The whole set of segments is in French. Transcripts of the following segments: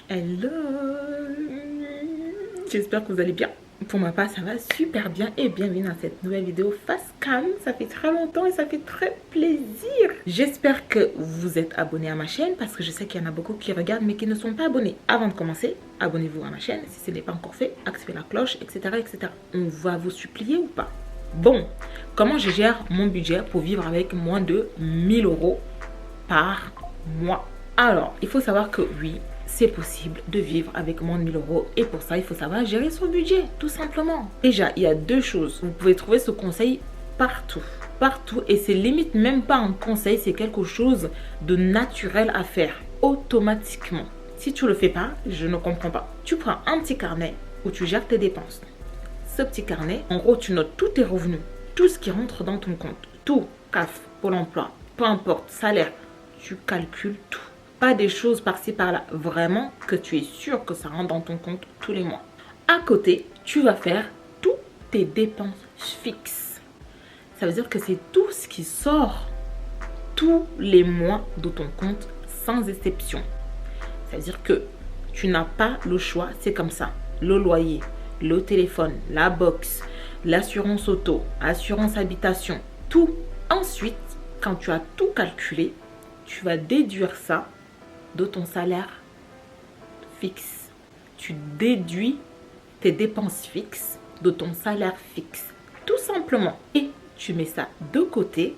Hello, j'espère que vous allez bien. Pour ma part, ça va super bien et bienvenue dans cette nouvelle vidéo face cam. Ça fait très longtemps et ça fait très plaisir. J'espère que vous êtes abonnés à ma chaîne parce que je sais qu'il y en a beaucoup qui regardent mais qui ne sont pas abonnés. Avant de commencer, abonnez-vous à ma chaîne si ce n'est pas encore fait, activez la cloche, etc., etc. On va vous supplier ou pas? Bon, comment je gère mon budget pour vivre avec moins de 1000 € par mois? Alors, il faut savoir que oui, c'est possible de vivre avec moins de 1000 € et pour ça, il faut savoir gérer son budget, tout simplement. Déjà, il y a deux choses. Vous pouvez trouver ce conseil partout. Partout, et c'est limite même pas un conseil, c'est quelque chose de naturel à faire automatiquement. Si tu le fais pas, je ne comprends pas. Tu prends un petit carnet où tu gères tes dépenses. Ce petit carnet, en gros, tu notes tous tes revenus, tout ce qui rentre dans ton compte, tout, CAF, Pôle emploi, peu importe, salaire, tu calcules tout. Pas des choses par-ci par-là, vraiment que tu es sûr que ça rentre dans ton compte tous les mois. À côté, tu vas faire toutes tes dépenses fixes. Ça veut dire que c'est tout ce qui sort tous les mois de ton compte sans exception. Ça veut dire que tu n'as pas le choix, c'est comme ça. Le loyer, le téléphone, la box, l'assurance auto, assurance habitation, tout. Ensuite, quand tu as tout calculé, tu vas déduire ça de ton salaire fixe. Tu déduis tes dépenses fixes de ton salaire fixe. Tout simplement. Et tu mets ça de côté.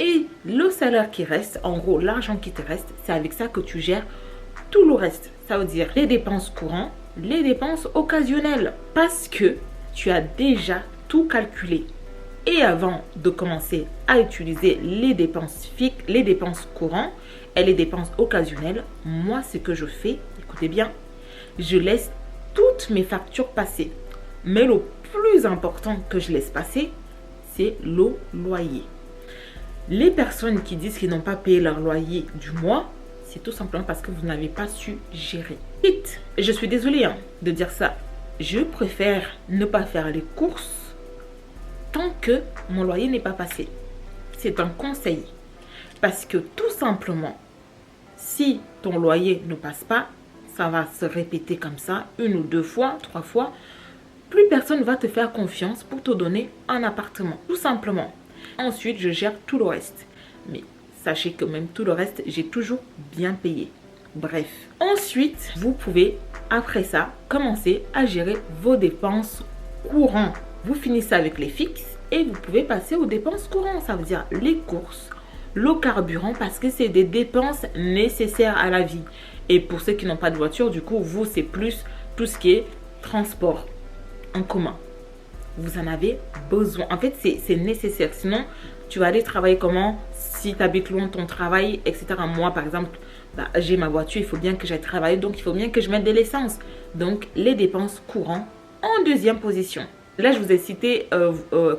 Et le salaire qui reste, en gros, l'argent qui te reste, c'est avec ça que tu gères tout le reste. Ça veut dire les dépenses courantes, les dépenses occasionnelles. Parce que tu as déjà tout calculé. Et avant de commencer à utiliser les dépenses fixes, les dépenses courantes et les dépenses occasionnelles, moi, ce que je fais, écoutez bien, je laisse toutes mes factures passer. Mais le plus important que je laisse passer, c'est le loyer. Les personnes qui disent qu'ils n'ont pas payé leur loyer du mois, c'est tout simplement parce que vous n'avez pas su gérer. Vite, je suis désolée de dire ça. Je préfère ne pas faire les courses tant que mon loyer n'est pas passé. C'est un conseil. Parce que tout simplement, si ton loyer ne passe pas, ça va se répéter comme ça, 1 ou 2 fois, 3 fois. Plus personne ne va te faire confiance pour te donner un appartement. Tout simplement. Ensuite, je gère tout le reste. Mais sachez que même tout le reste, j'ai toujours bien payé. Bref. Ensuite, vous pouvez, après ça, commencer à gérer vos dépenses courantes. Vous finissez avec les fixes et vous pouvez passer aux dépenses courantes. Ça veut dire les courses, le carburant, parce que c'est des dépenses nécessaires à la vie. Et pour ceux qui n'ont pas de voiture, du coup, vous, c'est plus tout ce qui est transport en commun. Vous en avez besoin. En fait, c'est nécessaire. Sinon, tu vas aller travailler comment? Si tu habites loin de ton travail, etc. Moi, par exemple, j'ai ma voiture, il faut bien que j'aille travailler. Donc, il faut bien que je mette de l'essence. Donc, les dépenses courantes en deuxième position. Là, je vous ai cité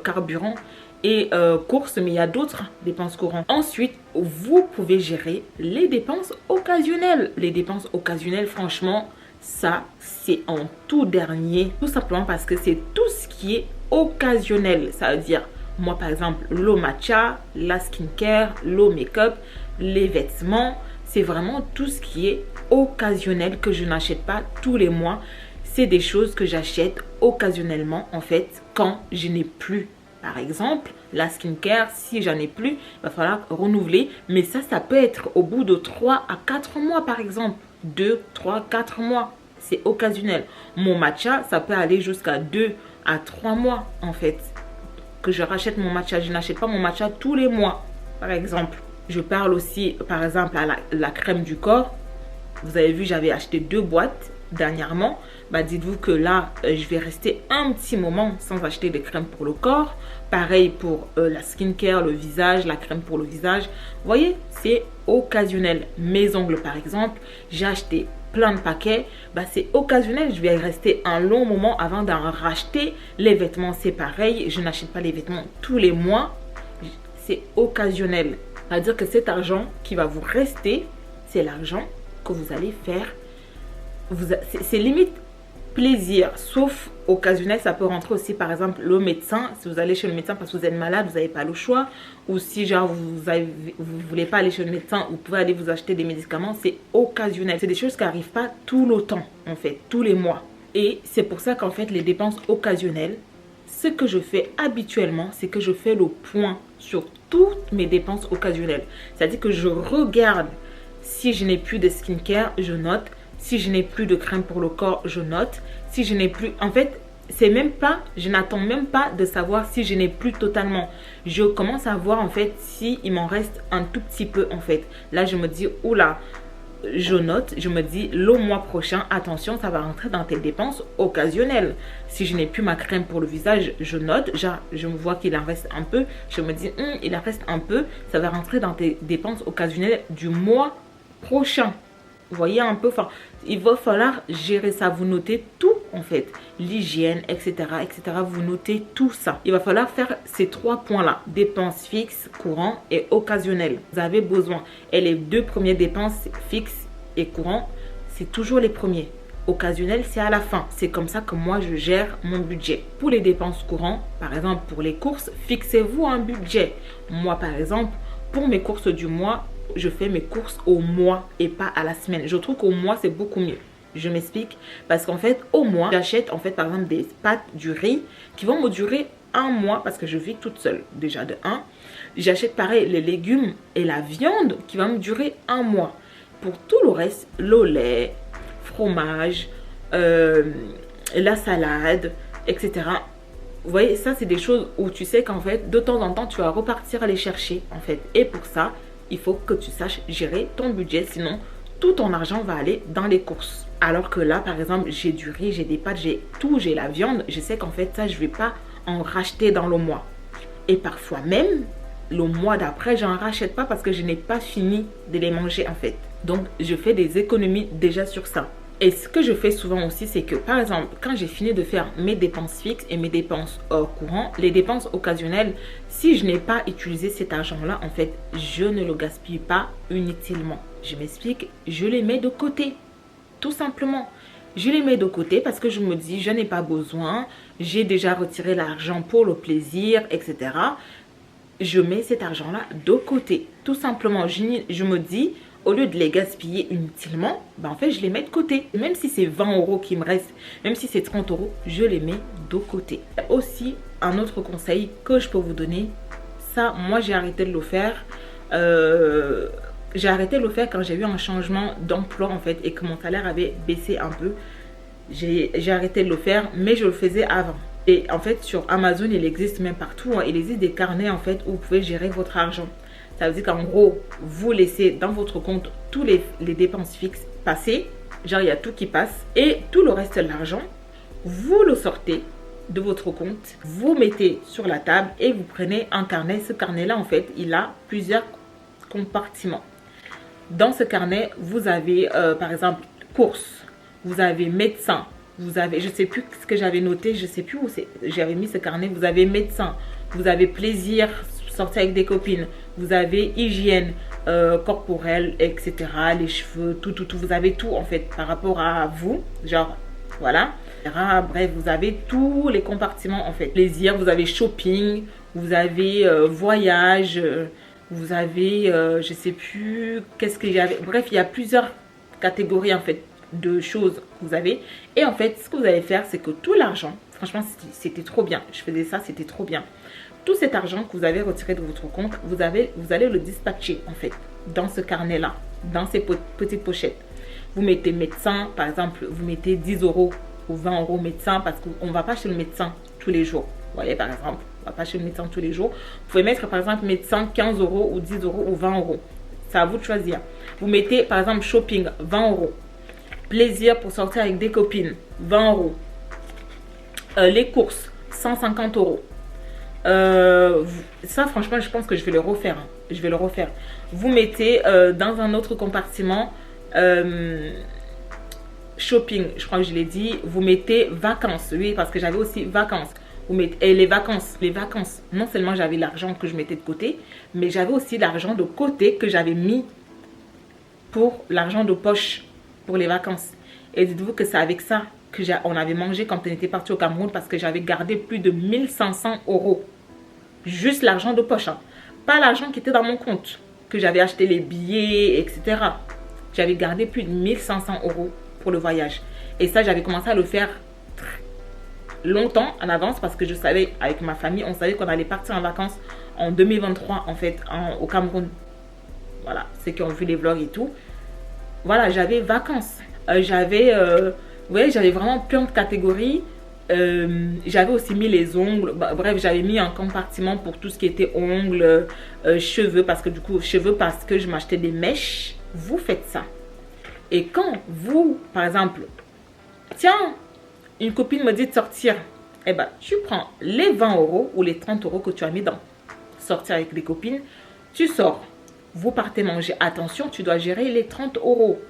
carburant et courses, mais il y a d'autres dépenses courantes. Ensuite, vous pouvez gérer les dépenses occasionnelles. Les dépenses occasionnelles, franchement, ça, c'est en tout dernier. Tout simplement parce que c'est tout ce qui est occasionnel. Ça veut dire, moi, par exemple, le matcha, la skincare, le make-up, les vêtements. C'est vraiment tout ce qui est occasionnel que je n'achète pas tous les mois. C'est des choses que j'achète occasionnellement, en fait, quand je n'ai plus. Par exemple, la skincare, si j'en ai plus, il va falloir renouveler. Mais ça peut être au bout de 3 à 4 mois, par exemple. 2, 3, 4 mois. C'est occasionnel. Mon matcha, ça peut aller jusqu'à 2 à 3 mois, en fait. Que je rachète mon matcha. Je n'achète pas mon matcha tous les mois, par exemple. Je parle aussi, par exemple, à la crème du corps. Vous avez vu, j'avais acheté 2 boîtes dernièrement. Dites-vous que là, je vais rester un petit moment sans acheter de crème pour le corps. Pareil pour la skincare, le visage, la crème pour le visage. Vous voyez, c'est occasionnel. Mes ongles, par exemple, j'ai acheté plein de paquets. C'est occasionnel. Je vais rester un long moment avant d'en racheter. Les vêtements, c'est pareil. Je n'achète pas les vêtements tous les mois. C'est occasionnel. C'est-à-dire que cet argent qui va vous rester, c'est l'argent que vous allez faire. C'est limite plaisir, sauf occasionnel, ça peut rentrer aussi par exemple le médecin. Si vous allez chez le médecin parce que vous êtes malade, vous n'avez pas le choix. Ou si genre vous voulez pas aller chez le médecin, vous pouvez aller vous acheter des médicaments, c'est occasionnel. C'est des choses qui n'arrivent pas tout le temps en fait, tous les mois. Et c'est pour ça qu'en fait les dépenses occasionnelles, ce que je fais habituellement, c'est que je fais le point sur toutes mes dépenses occasionnelles. C'est-à-dire que je regarde si je n'ai plus de skincare, je note. Si je n'ai plus de crème pour le corps, je note. Si je n'ai plus... En fait, c'est même pas... Je n'attends même pas de savoir si je n'ai plus totalement. Je commence à voir en fait si il m'en reste un tout petit peu en fait. Là, je me dis, oula, je note. Je me dis, le mois prochain, attention, ça va rentrer dans tes dépenses occasionnelles. Si je n'ai plus ma crème pour le visage, je note. Genre, je me vois qu'il en reste un peu. Je me dis, il en reste un peu. Ça va rentrer dans tes dépenses occasionnelles du mois prochain. Vous voyez un peu, enfin, il va falloir gérer ça. Vous notez tout en fait, l'hygiène, etc., etc. Vous notez tout ça. Il va falloir faire ces 3 points-là, dépenses fixes, courantes et occasionnelles. Vous avez besoin. Et les 2 premières dépenses fixes et courantes, c'est toujours les premiers. Occasionnel, c'est à la fin. C'est comme ça que moi, je gère mon budget. Pour les dépenses courantes, par exemple, pour les courses, fixez-vous un budget. Moi, par exemple, pour mes courses du mois, je fais mes courses au mois et pas à la semaine. Je trouve qu'au mois, c'est beaucoup mieux. Je m'explique. Parce qu'en fait, au mois, j'achète en fait par exemple des pâtes, du riz qui vont me durer un mois parce que je vis toute seule déjà de 1. J'achète pareil les légumes et la viande qui va me durer un mois. Pour tout le reste, le lait, fromage, la salade, etc. Vous voyez, ça c'est des choses où tu sais qu'en fait, de temps en temps, tu vas repartir aller chercher en fait. Et pour ça, il faut que tu saches gérer ton budget, sinon tout ton argent va aller dans les courses. Alors que là, par exemple, j'ai du riz, j'ai des pâtes, j'ai tout, j'ai la viande. Je sais qu'en fait, ça, je ne vais pas en racheter dans le mois. Et parfois même, le mois d'après, je n'en rachète pas parce que je n'ai pas fini de les manger en fait. Donc, je fais des économies déjà sur ça. Et ce que je fais souvent aussi, c'est que par exemple, quand j'ai fini de faire mes dépenses fixes et mes dépenses courantes, les dépenses occasionnelles, si je n'ai pas utilisé cet argent-là, en fait, je ne le gaspille pas inutilement. Je m'explique, je les mets de côté, tout simplement. Je les mets de côté parce que je me dis, je n'ai pas besoin, j'ai déjà retiré l'argent pour le plaisir, etc. Je mets cet argent-là de côté, tout simplement. Je me dis, au lieu de les gaspiller inutilement, ben en fait, je les mets de côté. Même si c'est 20 € qui me restent, même si c'est 30 €, je les mets de côté. Aussi, un autre conseil que je peux vous donner, ça, moi, j'ai arrêté de le faire. J'ai arrêté de le faire quand j'ai eu un changement d'emploi, en fait, et que mon salaire avait baissé un peu. J'ai arrêté de le faire, mais je le faisais avant. Et en fait, sur Amazon, il existe même partout, hein, il existe des carnets, en fait, où vous pouvez gérer votre argent. Ça veut dire qu'en gros, vous laissez dans votre compte tous les dépenses fixes passer. Genre, il y a tout qui passe. Et tout le reste de l'argent, vous le sortez de votre compte. Vous mettez sur la table et vous prenez un carnet. Ce carnet-là, en fait, il a plusieurs compartiments. Dans ce carnet, vous avez, par exemple, courses. Vous avez médecin. Vous avez, je ne sais plus ce que j'avais noté. Je ne sais plus où j'avais mis ce carnet. Vous avez médecin. Vous avez plaisir, sortir avec des copines. Vous avez hygiène corporelle, etc. Les cheveux, tout. Vous avez tout en fait par rapport à vous. Genre, voilà. Bref, vous avez tous les compartiments en fait. Plaisir, vous avez shopping, vous avez voyage, vous avez, je sais plus, qu'est-ce qu'il y avait. Bref, il y a plusieurs catégories en fait de choses que vous avez. Et en fait, ce que vous allez faire, c'est que tout l'argent, franchement, c'était trop bien. Je faisais ça, c'était trop bien. Tout cet argent que vous avez retiré de votre compte, vous allez le dispatcher en fait dans ce carnet-là, dans ces petites pochettes. Vous mettez médecin, par exemple, vous mettez 10 € ou 20 € médecin parce qu'on ne va pas chez le médecin tous les jours. Vous voyez, par exemple, on ne va pas chez le médecin tous les jours. Vous pouvez mettre par exemple médecin 15 € ou 10 € ou 20 €. C'est à vous de choisir. Vous mettez par exemple shopping 20 €. Plaisir pour sortir avec des copines 20 €. Les courses 150 €. Ça franchement je pense que je vais le refaire, hein. Je vais le refaire. Vous mettez dans un autre compartiment shopping, je crois que je l'ai dit. Vous mettez vacances, oui, parce que j'avais aussi vacances. Vous mettez, et les vacances, non seulement j'avais l'argent que je mettais de côté, mais j'avais aussi l'argent de côté que j'avais mis pour l'argent de poche pour les vacances. Et dites-vous que c'est avec ça on avait mangé quand on était parti au Cameroun parce que j'avais gardé plus de 1500 euros. Juste l'argent de poche, hein. Pas l'argent qui était dans mon compte, que j'avais acheté les billets, etc. J'avais gardé plus de 1500 euros pour le voyage. Et ça, j'avais commencé à le faire longtemps en avance parce que je savais, avec ma famille, on savait qu'on allait partir en vacances en 2023, en fait, au Cameroun. Voilà, ceux qui ont vu les vlogs et tout. Voilà, j'avais vacances. J'avais vraiment plein de catégories. J'avais aussi mis les ongles. Bref, j'avais mis un compartiment pour tout ce qui était ongles, cheveux. Parce que du coup, parce que je m'achetais des mèches. Vous faites ça. Et quand vous, par exemple, tiens, une copine me dit de sortir. Eh ben, tu prends les 20 euros ou les 30 euros que tu as mis dans sortir avec des copines. Tu sors. Vous partez manger. Attention, tu dois gérer les 30 euros.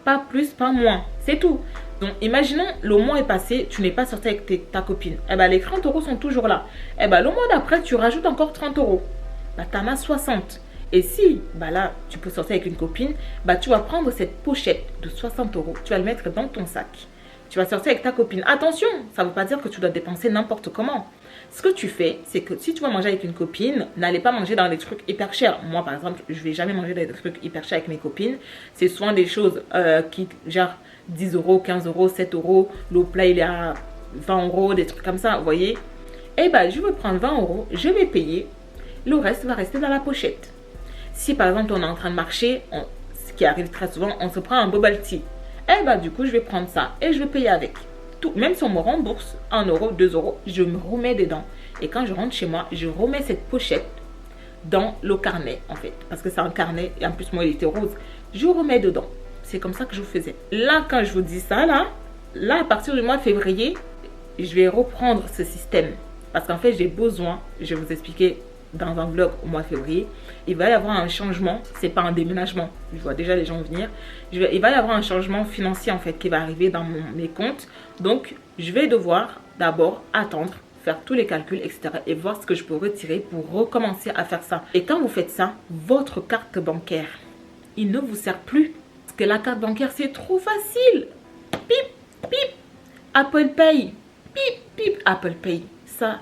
Pas plus, pas moins. C'est tout. Donc, imaginons, le mois est passé, tu n'es pas sorti avec ta copine. Eh ben, les 30 euros sont toujours là. Eh ben, le mois d'après, tu rajoutes encore 30 euros. Bah, tu en as 60. Et si, bah là, tu peux sortir avec une copine, bah, tu vas prendre cette pochette de 60 euros. Tu vas le mettre dans ton sac. Tu vas sortir avec ta copine. Attention, ça ne veut pas dire que tu dois dépenser n'importe comment. Ce que tu fais, c'est que si tu vas manger avec une copine, n'allez pas manger dans des trucs hyper chers. Moi, par exemple, je ne vais jamais manger dans des trucs hyper chers avec mes copines. C'est souvent des choses qui, genre 10 euros, 15 euros, 7 euros. Le plat, il est à 20 euros, des trucs comme ça, vous voyez. Eh bien, je vais prendre 20 euros, je vais payer. Le reste va rester dans la pochette. Si, par exemple, on est en train de marcher, ce qui arrive très souvent, on se prend un bubble tea. Eh bien, du coup, je vais prendre ça et je vais payer avec. Tout, même si on me rembourse 1 euro, 2 euros, je me remets dedans. Et quand je rentre chez moi, je remets cette pochette dans le carnet, en fait. Parce que c'est un carnet, et en plus, moi, il était rose. Je remets dedans. C'est comme ça que je faisais. Là, quand je vous dis ça, là, à partir du mois de février, je vais reprendre ce système. Parce qu'en fait, j'ai besoin, je vais vous expliquer dans un vlog au mois de février, il va y avoir un changement. C'est pas un déménagement, je vois déjà les gens venir. Il va y avoir un changement financier en fait qui va arriver dans mes comptes. Donc je vais devoir d'abord attendre, faire tous les calculs, etc. et voir ce que je peux retirer pour recommencer à faire ça. Et quand vous faites ça, votre carte bancaire, il ne vous sert plus. Parce que la carte bancaire, c'est trop facile. Pip, pip, Apple Pay. Pip, pip, Apple Pay.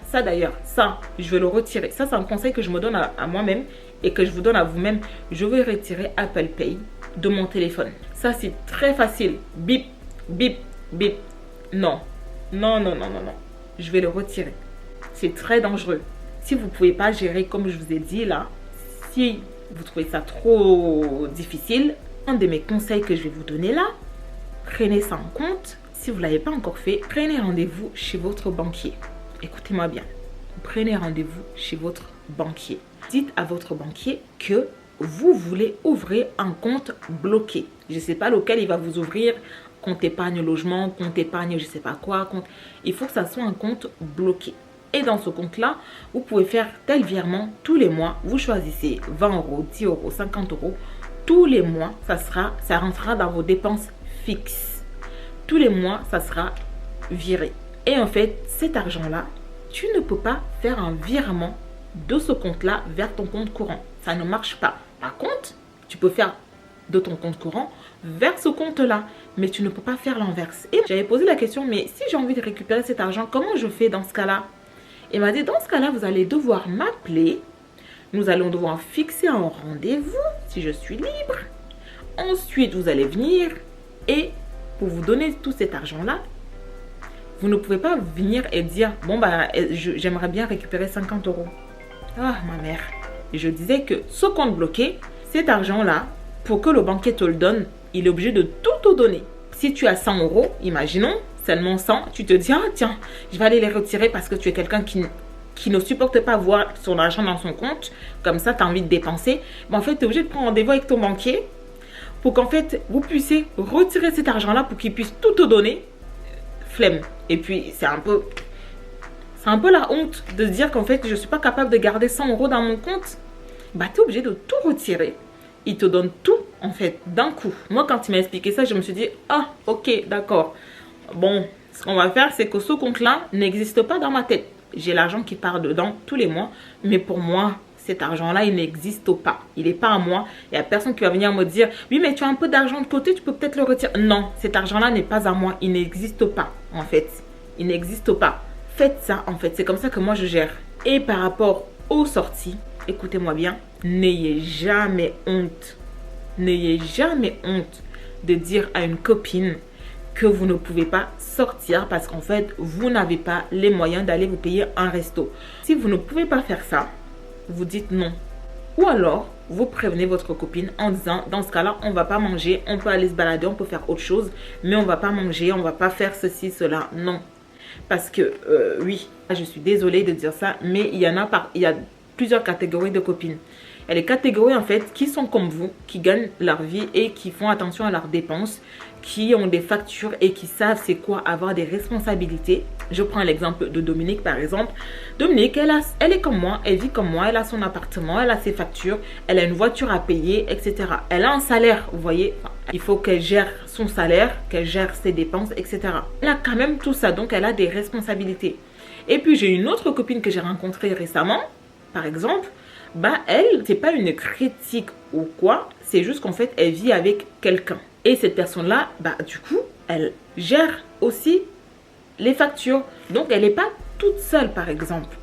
Ça d'ailleurs, ça, je vais le retirer. Ça, c'est un conseil que je me donne à moi-même et que je vous donne à vous-même. Je vais retirer Apple Pay de mon téléphone. Ça, c'est très facile. Bip, bip, bip. Non, non, non, non, non, non. Je vais le retirer. C'est très dangereux. Si vous ne pouvez pas gérer comme je vous ai dit là, si vous trouvez ça trop difficile, un de mes conseils que je vais vous donner là, prenez ça en compte. Si vous ne l'avez pas encore fait, prenez rendez-vous chez votre banquier. Écoutez-moi bien, prenez rendez-vous chez votre banquier. Dites à votre banquier que vous voulez ouvrir un compte bloqué. Je ne sais pas lequel il va vous ouvrir, compte épargne logement, compte épargne je ne sais pas quoi. Il faut que ça soit un compte bloqué. Et dans ce compte-là, vous pouvez faire tel virement tous les mois. Vous choisissez 20 euros, 10 euros, 50 euros. Tous les mois, ça rentrera dans vos dépenses fixes. Tous les mois, ça sera viré. Et en fait, cet argent-là, tu ne peux pas faire un virement de ce compte-là vers ton compte courant. Ça ne marche pas. Par contre, tu peux faire de ton compte courant vers ce compte-là. Mais tu ne peux pas faire l'inverse. Et j'avais posé la question, mais si j'ai envie de récupérer cet argent, comment je fais dans ce cas-là? Il m'a dit, dans ce cas-là, vous allez devoir m'appeler. Nous allons devoir fixer un rendez-vous si je suis libre. Ensuite, vous allez venir et pour vous donner tout cet argent-là, vous ne pouvez pas venir et dire, bon, bah, j'aimerais bien récupérer 50 euros. Ah, ma mère. Et je disais que ce compte bloqué, cet argent-là, pour que le banquier te le donne, il est obligé de tout te donner. Si tu as 100 euros, imaginons, seulement 100, tu te dis, ah, tiens, je vais aller les retirer parce que tu es quelqu'un qui ne supporte pas voir son argent dans son compte. Comme ça, tu as envie de dépenser. Mais en fait, tu es obligé de prendre rendez-vous avec ton banquier pour qu'en fait, vous puissiez retirer cet argent-là pour qu'il puisse tout te donner. Flemme. Et puis, c'est un peu la honte de se dire qu'en fait, je ne suis pas capable de garder 100 euros dans mon compte. Bah, tu es obligé de tout retirer. Il te donne tout, en fait, d'un coup. Moi, quand il m'a expliqué ça, je me suis dit, ah, ok, d'accord. Bon, ce qu'on va faire, c'est que ce compte-là n'existe pas dans ma tête. J'ai l'argent qui part dedans tous les mois. Mais pour moi, cet argent-là, il n'existe pas. Il n'est pas à moi. Il n'y a personne qui va venir me dire, oui, mais tu as un peu d'argent de côté, tu peux peut-être le retirer. Non, cet argent-là n'est pas à moi. Il n'existe pas, en fait. Il n'existe pas. Faites ça en fait. C'est comme ça que moi je gère. Et par rapport aux sorties, écoutez-moi bien, n'ayez jamais honte. N'ayez jamais honte de dire à une copine que vous ne pouvez pas sortir parce qu'en fait, vous n'avez pas les moyens d'aller vous payer un resto. Si vous ne pouvez pas faire ça, vous dites non. Ou alors, vous prévenez votre copine en disant, dans ce cas-là, on ne va pas manger, on peut aller se balader, on peut faire autre chose, mais on ne va pas manger, on ne va pas faire ceci, cela. Non. Parce que, oui, je suis désolée de dire ça, mais il y a plusieurs catégories de copines. Il y a les catégories, en fait, qui sont comme vous, qui gagnent leur vie et qui font attention à leurs dépenses, qui ont des factures et qui savent c'est quoi avoir des responsabilités. Je prends l'exemple de Dominique, par exemple. Dominique, elle est comme moi, elle vit comme moi, elle a son appartement, elle a ses factures, elle a une voiture à payer, etc. Elle a un salaire, vous voyez. Il faut qu'elle gère son salaire, qu'elle gère ses dépenses, etc. Elle a quand même tout ça, donc elle a des responsabilités. Et puis, j'ai une autre copine que j'ai rencontrée récemment, par exemple. Bah, elle, c'est pas une critique ou quoi, c'est juste qu'en fait, elle vit avec quelqu'un. Et cette personne-là, bah, du coup, elle gère aussi les factures. Donc, elle n'est pas toute seule, par exemple.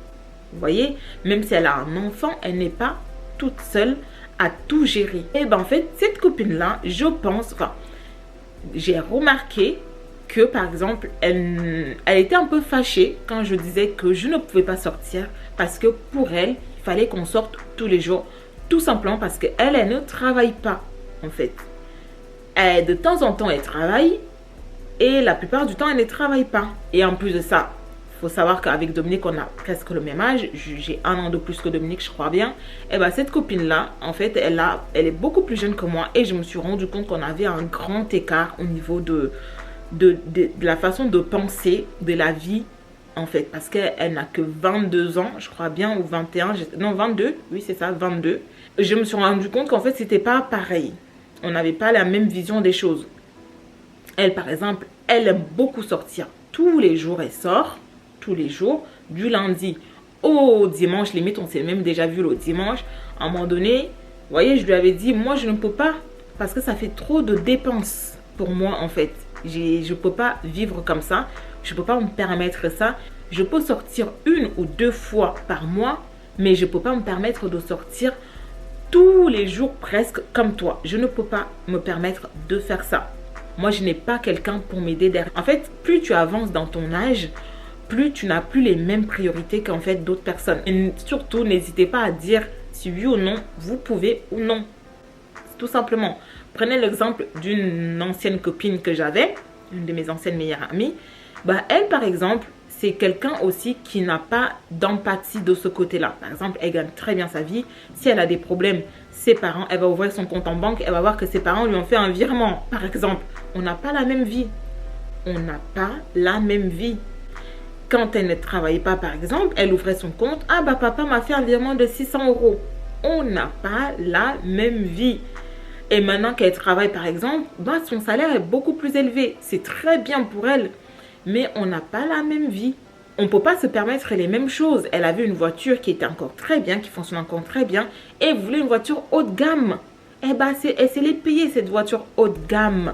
Vous voyez, même si elle a un enfant, elle n'est pas toute seule à tout gérer. Et ben, en fait, cette copine-là, je pense, enfin, j'ai remarqué que, par exemple, elle était un peu fâchée quand je disais que je ne pouvais pas sortir parce que pour elle, il fallait qu'on sorte tous les jours. Tout simplement parce qu'elle, elle ne travaille pas, en fait. De temps en temps, elle travaille et la plupart du temps, elle ne travaille pas. Et en plus de ça, il faut savoir qu'avec Dominique, on a presque le même âge. J'ai 1 an de plus que Dominique, je crois bien. Et bien, cette copine-là, en fait, elle est beaucoup plus jeune que moi. Et je me suis rendu compte qu'on avait un grand écart au niveau de la façon de penser de la vie, en fait. Parce qu'elle n'a que 22 ans, je crois bien, ou 21. Non, 22. Oui, c'est ça, 22. Je me suis rendu compte qu'en fait, c'était pas pareil. On n'avait pas la même vision des choses. Elle, par exemple, elle aime beaucoup sortir. Tous les jours, elle sort. Tous les jours. Du lundi au dimanche. Limite, on s'est même déjà vu le dimanche. À un moment donné, vous voyez, je lui avais dit, moi, je ne peux pas. Parce que ça fait trop de dépenses pour moi, en fait. Je ne peux pas vivre comme ça. Je ne peux pas me permettre ça. Je peux sortir 1 ou 2 fois par mois. Mais je ne peux pas me permettre de sortir tous les jours presque comme toi. Je ne peux pas me permettre de faire ça. Moi, je n'ai pas quelqu'un pour m'aider derrière. En fait, plus tu avances dans ton âge, plus tu n'as plus les mêmes priorités qu'en fait d'autres personnes. Et surtout, n'hésitez pas à dire si oui ou non, vous pouvez ou non. Tout simplement. Prenez l'exemple d'une ancienne copine que j'avais, une de mes anciennes meilleures amies. Bah, elle, par exemple, c'est quelqu'un aussi qui n'a pas d'empathie de ce côté-là. Par exemple, elle gagne très bien sa vie. Si elle a des problèmes, ses parents, elle va ouvrir son compte en banque, elle va voir que ses parents lui ont fait un virement. Par exemple, on n'a pas la même vie. On n'a pas la même vie. Quand elle ne travaillait pas, par exemple, elle ouvrait son compte. Ah bah papa m'a fait un virement de 600 €. On n'a pas la même vie. Et maintenant qu'elle travaille, par exemple, bah, son salaire est beaucoup plus élevé. C'est très bien pour elle. Mais on n'a pas la même vie. On ne peut pas se permettre les mêmes choses. Elle avait une voiture qui était encore très bien, qui fonctionne encore très bien. Et elle voulait une voiture haut de gamme. Eh bien, elle s'est les payer cette voiture haut de gamme.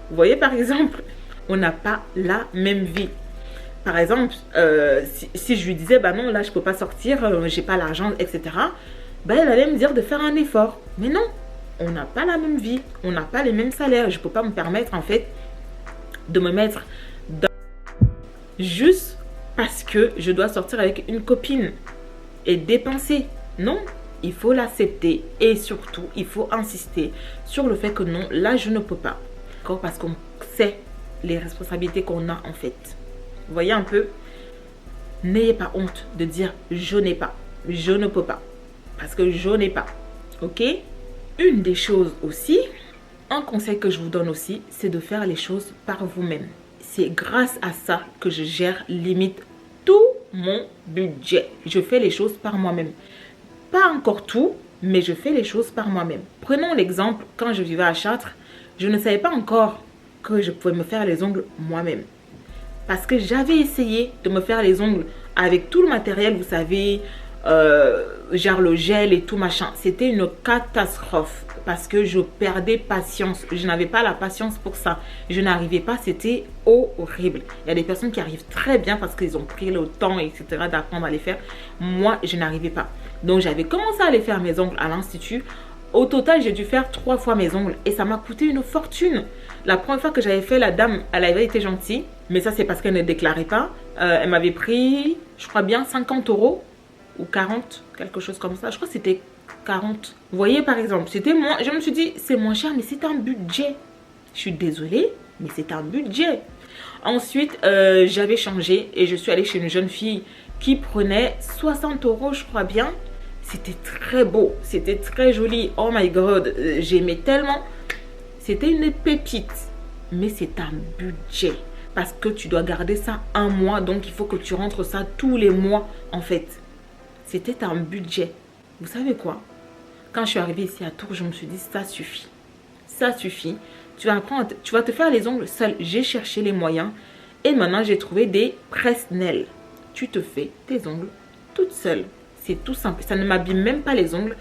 Vous voyez, par exemple, on n'a pas la même vie. Par exemple, si je lui disais, bah non, là, je ne peux pas sortir, j'ai pas l'argent, etc. Bah, elle allait me dire de faire un effort. Mais non, on n'a pas la même vie. On n'a pas les mêmes salaires. Je ne peux pas me permettre, en fait, de me mettre dans... juste parce que je dois sortir avec une copine et dépenser. Non, il faut l'accepter. Et surtout, il faut insister sur le fait que non, là, je ne peux pas. Parce qu'on sait les responsabilités qu'on a, en fait. Vous voyez un peu? N'ayez pas honte de dire je n'ai pas, je ne peux pas. Parce que je n'ai pas. Ok? Une des choses aussi, un conseil que je vous donne aussi, c'est de faire les choses par vous-même. C'est grâce à ça que je gère limite tout mon budget. Je fais les choses par moi-même. Pas encore tout, mais je fais les choses par moi-même. Prenons l'exemple, quand je vivais à Chartres, je ne savais pas encore que je pouvais me faire les ongles moi-même. Parce que j'avais essayé de me faire les ongles avec tout le matériel, vous savez, genre le gel et tout machin. C'était une catastrophe parce que je perdais patience. Je n'avais pas la patience pour ça. Je n'arrivais pas, c'était horrible. Il y a des personnes qui arrivent très bien parce qu'ils ont pris le temps, etc. d'apprendre à les faire. Moi, je n'arrivais pas. Donc, j'avais commencé à aller faire mes ongles à l'institut. Au total, j'ai dû faire 3 fois mes ongles et ça m'a coûté une fortune. La première fois que j'avais fait, la dame, elle avait été gentille. Mais ça, c'est parce qu'elle ne déclarait pas. Elle m'avait pris, je crois bien, 50 € ou 40, quelque chose comme ça. Je crois que c'était 40. Vous voyez, par exemple, c'était moins. Je me suis dit, c'est moins cher, mais c'est un budget. Je suis désolée, mais c'est un budget. Ensuite, j'avais changé et je suis allée chez une jeune fille qui prenait 60 € je crois bien. C'était très beau, c'était très joli. Oh my god, j'aimais tellement. C'était une pépite. Mais c'est un budget. Parce que tu dois garder ça un mois. Donc, il faut que tu rentres ça tous les mois, en fait. C'était un budget. Vous savez quoi? Quand je suis arrivée ici à Tours, je me suis dit, ça suffit. Ça suffit. Tu vas apprendre, tu vas te faire les ongles seul. J'ai cherché les moyens. Et maintenant, j'ai trouvé des presse-nels. Tu te fais tes ongles toute seule. C'est tout simple. Ça ne m'abîme même pas les ongles.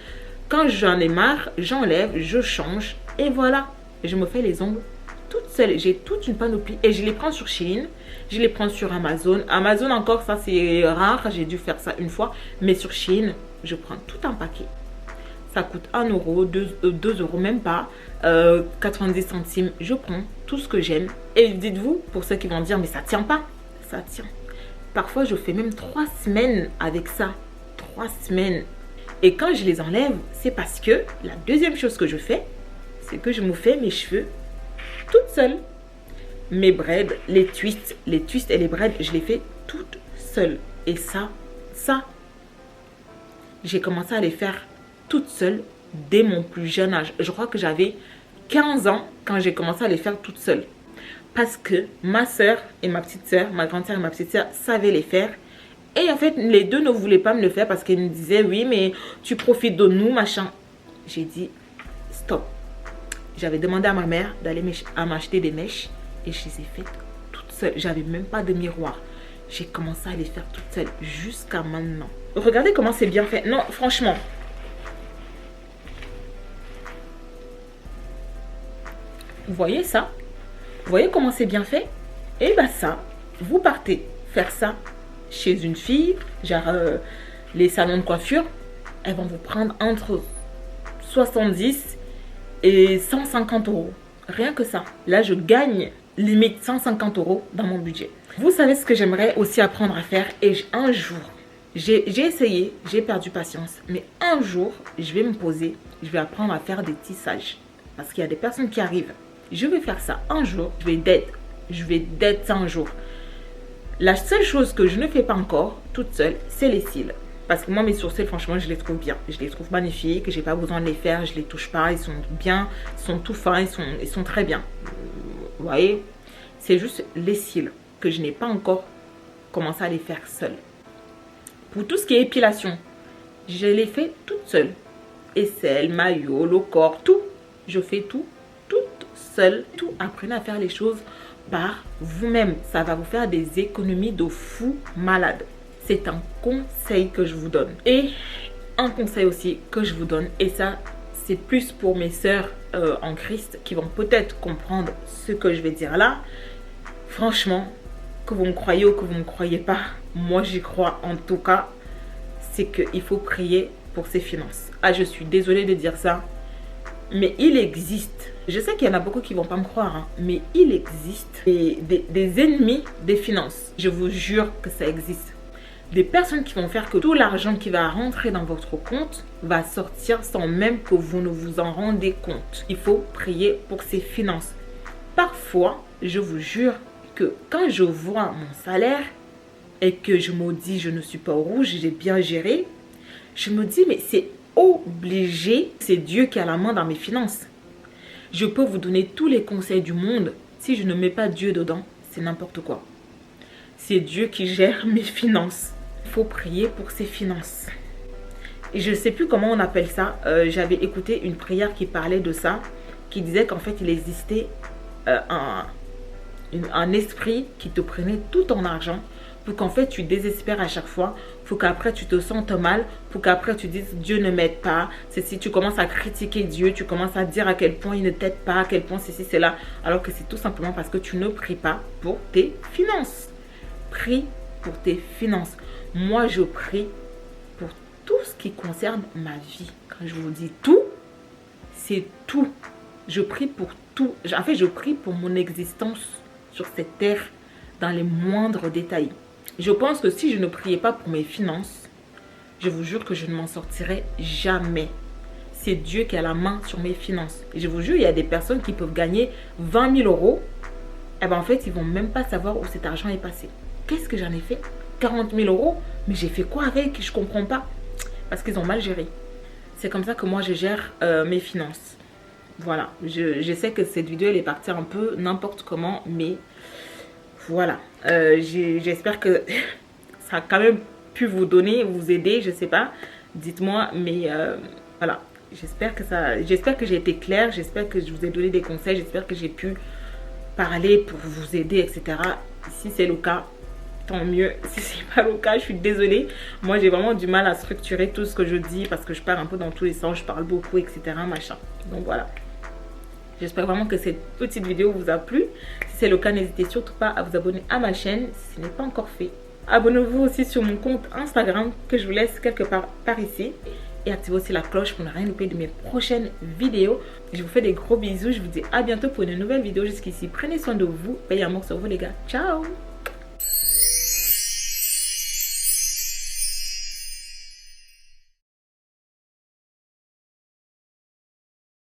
Quand j'en ai marre, j'enlève, je change. Et voilà. Je me fais les ongles toute seule. J'ai toute une panoplie. Et je les prends sur Shein. Je les prends sur Amazon. Amazon encore, ça c'est rare. J'ai dû faire ça une fois. Mais sur Shein, je prends tout un paquet. Ça coûte 1 €, 2 €, même pas. 90 centimes. Je prends tout ce que j'aime. Et dites-vous, pour ceux qui vont dire, mais ça tient pas. Ça tient. Parfois, je fais même 3 semaines avec ça. 3 semaines. Et quand je les enlève, c'est parce que la deuxième chose que je fais, c'est que je me fais mes cheveux toute seule. Mes braids, les twists et les braids, je les fais toute seule. Et ça, j'ai commencé à les faire toute seule dès mon plus jeune âge. Je crois que j'avais 15 ans quand j'ai commencé à les faire toute seule. Parce que ma soeur et ma petite soeur, ma grande soeur et ma petite soeur savaient les faire. Et en fait, les deux ne voulaient pas me le faire parce qu'ils me disaient, oui, mais tu profites de nous, machin. J'ai dit, stop. J'avais demandé à ma mère d'aller m'acheter des mèches et je les ai faites toutes seules. J'avais même pas de miroir. J'ai commencé à les faire toutes seules jusqu'à maintenant. Regardez comment c'est bien fait. Non, franchement. Vous voyez ça? Vous voyez comment c'est bien fait? Et bien ça, vous partez faire ça chez une fille, genre les salons de coiffure, elles vont vous prendre entre 70 et 150 €. Rien que ça. Là, je gagne limite 150 € dans mon budget. Vous savez ce que j'aimerais aussi apprendre à faire et un jour, j'ai essayé, j'ai perdu patience, mais un jour, je vais me poser, je vais apprendre à faire des tissages. Parce qu'il y a des personnes qui arrivent. Je vais faire ça un jour, je vais date ça un jour. La seule chose que je ne fais pas encore, toute seule, c'est les cils. Parce que moi, mes sourcils, franchement, je les trouve bien. Je les trouve magnifiques, j'ai pas besoin de les faire, je les touche pas, ils sont bien, ils sont tout fins, ils sont très bien. Vous voyez? C'est juste les cils que je n'ai pas encore commencé à les faire seule. Pour tout ce qui est épilation, je les fais toute seule. Aisselle, maillot, le corps, tout. Je fais tout, toute seule. Tout, apprenez à faire les choses par vous-même. Ça va vous faire des économies de fou malade. C'est un conseil que je vous donne. Et un conseil aussi que je vous donne. Et ça, c'est plus pour mes sœurs en Christ qui vont peut-être comprendre ce que je vais dire là. Franchement, que vous me croyez ou que vous ne me croyez pas, moi j'y crois en tout cas. C'est qu'il faut prier pour ses finances. Ah, je suis désolée de dire ça. Mais il existe, je sais qu'il y en a beaucoup qui ne vont pas me croire, hein, mais il existe des ennemis des finances. Je vous jure que ça existe. Des personnes qui vont faire que tout l'argent qui va rentrer dans votre compte va sortir sans même que vous ne vous en rendez compte. Il faut prier pour ses finances. Parfois, je vous jure que quand je vois mon salaire et que je me dis je ne suis pas au rouge, j'ai bien géré, je me dis mais c'est obligé, c'est Dieu qui a la main dans mes finances. Je peux vous donner tous les conseils du monde, si je ne mets pas Dieu dedans, c'est n'importe quoi. C'est Dieu qui gère mes finances. Il faut prier pour ses finances. Et je ne sais plus comment on appelle ça. J'avais écouté une prière qui parlait de ça, qui disait qu'en fait il existait un esprit qui te prenait tout ton argent pour qu'en fait tu désespères à chaque fois, pour qu'après tu te sentes mal, pour qu'après tu dises Dieu ne m'aide pas. C'est si tu commences à critiquer Dieu, tu commences à dire à quel point il ne t'aide pas, à quel point ceci, c'est là, alors que c'est tout simplement parce que tu ne pries pas pour tes finances. Prie pour tes finances. Moi, je prie pour tout ce qui concerne ma vie. Quand je vous dis tout, c'est tout. Je prie pour tout. En fait, je prie pour mon existence sur cette terre dans les moindres détails. Je pense que si je ne priais pas pour mes finances, je vous jure que je ne m'en sortirais jamais. C'est Dieu qui a la main sur mes finances. Et je vous jure, il y a des personnes qui peuvent gagner 20 000 euros. Et ben en fait, ils ne vont même pas savoir où cet argent est passé. Qu'est-ce que j'en ai fait? 40 000 euros? Mais j'ai fait quoi avec? Je ne comprends pas. Parce qu'ils ont mal géré. C'est comme ça que moi, je gère mes finances. Voilà. Je sais que cette vidéo, elle est partie un peu n'importe comment. Mais voilà. J'espère que ça a quand même pu vous donner, vous aider. Je ne sais pas. Dites-moi. Mais voilà. J'espère que j'ai été claire. J'espère que je vous ai donné des conseils. J'espère que j'ai pu parler pour vous aider, etc. Si c'est le cas, tant mieux. Si c'est pas le cas, je suis désolée. Moi, j'ai vraiment du mal à structurer tout ce que je dis parce que je pars un peu dans tous les sens, je parle beaucoup, etc. Machin. Donc voilà. J'espère vraiment que cette petite vidéo vous a plu. Si c'est le cas, n'hésitez surtout pas à vous abonner à ma chaîne si ce n'est pas encore fait. Abonnez-vous aussi sur mon compte Instagram que je vous laisse quelque part par ici. Et activez aussi la cloche pour ne rien louper de mes prochaines vidéos. Je vous fais des gros bisous. Je vous dis à bientôt pour une nouvelle vidéo. Jusqu'ici, prenez soin de vous. Payez amour sur vous les gars. Ciao!